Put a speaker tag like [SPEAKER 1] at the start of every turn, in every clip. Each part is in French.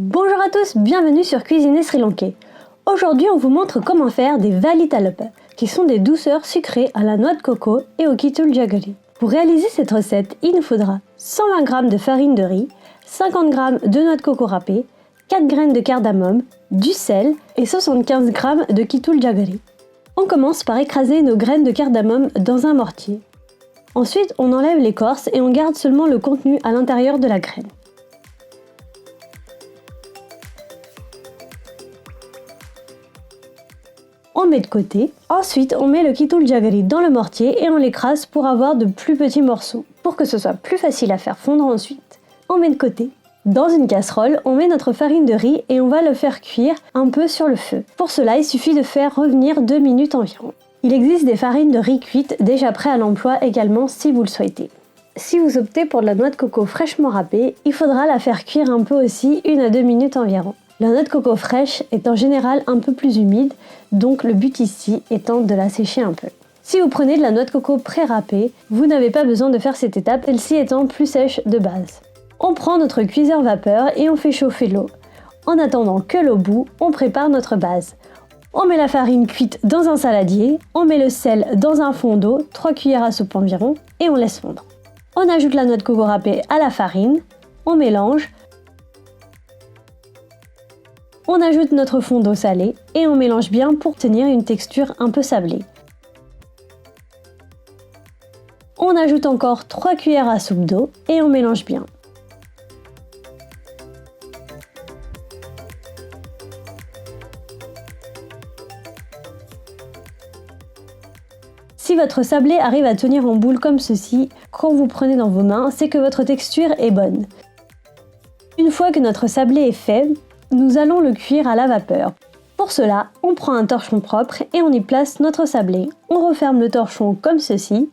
[SPEAKER 1] Bonjour à tous, bienvenue sur Cuisiner Sri Lankais. Aujourd'hui, on vous montre comment faire des valitalapa, qui sont des douceurs sucrées à la noix de coco et au kittul jaggery. Pour réaliser cette recette, il nous faudra 120 g de farine de riz, 50 g de noix de coco râpée, 4 graines de cardamome, du sel et 75 g de kittul jaggery. On commence par écraser nos graines de cardamome dans un mortier. Ensuite, on enlève l'écorce et on garde seulement le contenu à l'intérieur de la graine. On met de côté. Ensuite, on met le kittul jaggery dans le mortier et on l'écrase pour avoir de plus petits morceaux, pour que ce soit plus facile à faire fondre ensuite. On met de côté. Dans une casserole, on met notre farine de riz et on va le faire cuire un peu sur le feu. Pour cela, il suffit de faire revenir 2 minutes environ. Il existe des farines de riz cuites déjà prêtes à l'emploi également si vous le souhaitez. Si vous optez pour de la noix de coco fraîchement râpée, il faudra la faire cuire un peu aussi, 1 à 2 minutes environ. La noix de coco fraîche est en général un peu plus humide, donc le but ici étant de la sécher un peu. Si vous prenez de la noix de coco pré-râpée, vous n'avez pas besoin de faire cette étape, celle-ci étant plus sèche de base. On prend notre cuiseur vapeur et on fait chauffer l'eau. En attendant que l'eau bout, on prépare notre base. On met la farine cuite dans un saladier, on met le sel dans un fond d'eau, 3 cuillères à soupe environ, et on laisse fondre. On ajoute la noix de coco râpée à la farine, on mélange. On ajoute notre fond d'eau salé et on mélange bien pour obtenir une texture un peu sablée. On ajoute encore 3 cuillères à soupe d'eau et on mélange bien. Si votre sablé arrive à tenir en boule comme ceci, quand vous prenez dans vos mains, c'est que votre texture est bonne. Une fois que notre sablé est fait, nous allons le cuire à la vapeur. Pour cela, on prend un torchon propre et on y place notre sablé. On referme le torchon comme ceci.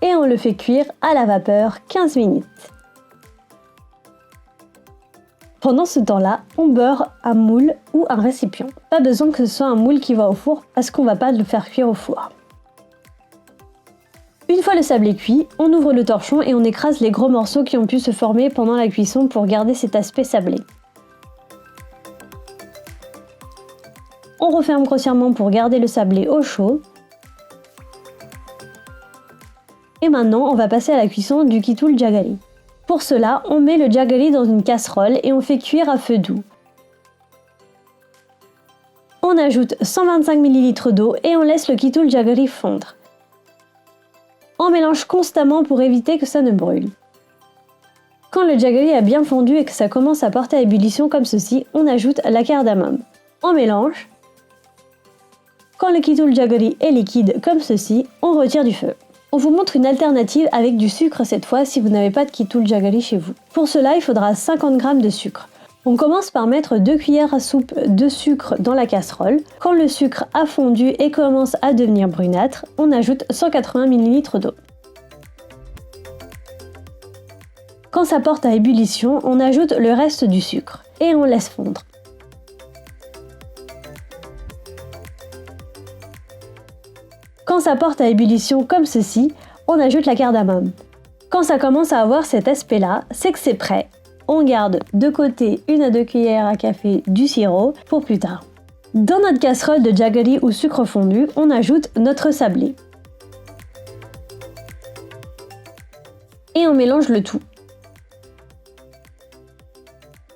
[SPEAKER 1] Et on le fait cuire à la vapeur 15 minutes. Pendant ce temps-là, on beurre un moule ou un récipient. Pas besoin que ce soit un moule qui va au four parce qu'on ne va pas le faire cuire au four. Une fois le sablé cuit, on ouvre le torchon et on écrase les gros morceaux qui ont pu se former pendant la cuisson pour garder cet aspect sablé. On referme grossièrement pour garder le sablé au chaud. Et maintenant, on va passer à la cuisson du kittul jaggery. Pour cela, on met le jaggery dans une casserole et on fait cuire à feu doux. On ajoute 125 ml d'eau et on laisse le kittul jaggery fondre. On mélange constamment pour éviter que ça ne brûle. Quand le jaggery a bien fondu et que ça commence à porter à ébullition comme ceci, on ajoute la cardamome. On mélange. Quand le kittul jaggery est liquide comme ceci, on retire du feu. On vous montre une alternative avec du sucre cette fois si vous n'avez pas de kittul jaggery chez vous. Pour cela, il faudra 50 g de sucre. On commence par mettre 2 cuillères à soupe de sucre dans la casserole. Quand le sucre a fondu et commence à devenir brunâtre, on ajoute 180 ml d'eau. Quand ça porte à ébullition, on ajoute le reste du sucre et on laisse fondre. Quand ça porte à ébullition comme ceci, on ajoute la cardamome. Quand ça commence à avoir cet aspect-là, c'est que c'est prêt. On garde de côté 1 à 2 cuillères à café du sirop pour plus tard. Dans notre casserole de jaggery ou sucre fondu, on ajoute notre sablé. Et on mélange le tout.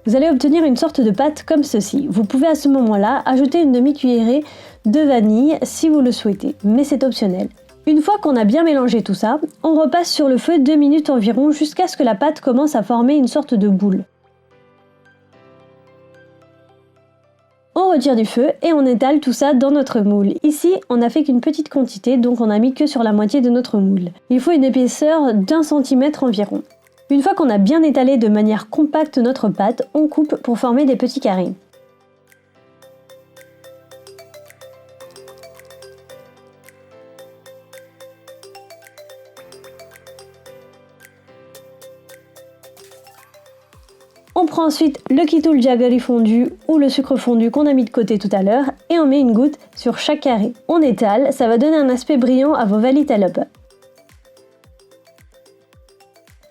[SPEAKER 1] Vous allez obtenir une sorte de pâte comme ceci. Vous pouvez à ce moment-là ajouter une demi-cuillerée de vanille si vous le souhaitez, mais c'est optionnel. Une fois qu'on a bien mélangé tout ça, on repasse sur le feu 2 minutes environ jusqu'à ce que la pâte commence à former une sorte de boule. On retire du feu et on étale tout ça dans notre moule. Ici, on n'a fait qu'une petite quantité, donc on n'a mis que sur la moitié de notre moule. Il faut une épaisseur d'1 centimètre environ. Une fois qu'on a bien étalé de manière compacte notre pâte, on coupe pour former des petits carrés. On prend prend ensuite le kitool jaggery fondu ou le sucre fondu qu'on a mis de côté tout à l'heure et on met une goutte sur chaque carré. On étale, ça va donner un aspect brillant à vos valitalöpö.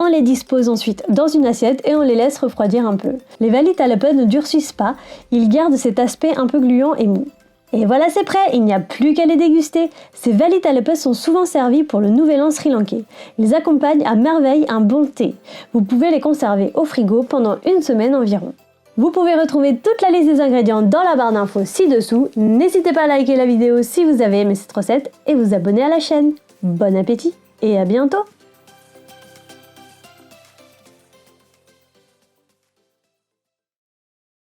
[SPEAKER 1] On les dispose ensuite dans une assiette et on les laisse refroidir un peu. Les valitalöpö ne durcissent pas, ils gardent cet aspect un peu gluant et mou. Et voilà, c'est prêt, il n'y a plus qu'à les déguster. Ces valitalöpö sont souvent servis pour le nouvel an sri-lankais. Ils accompagnent à merveille un bon thé. Vous pouvez les conserver au frigo pendant une semaine environ. Vous pouvez retrouver toute la liste des ingrédients dans la barre d'infos ci-dessous. N'hésitez pas à liker la vidéo si vous avez aimé cette recette et vous abonner à la chaîne. Bon appétit et à bientôt!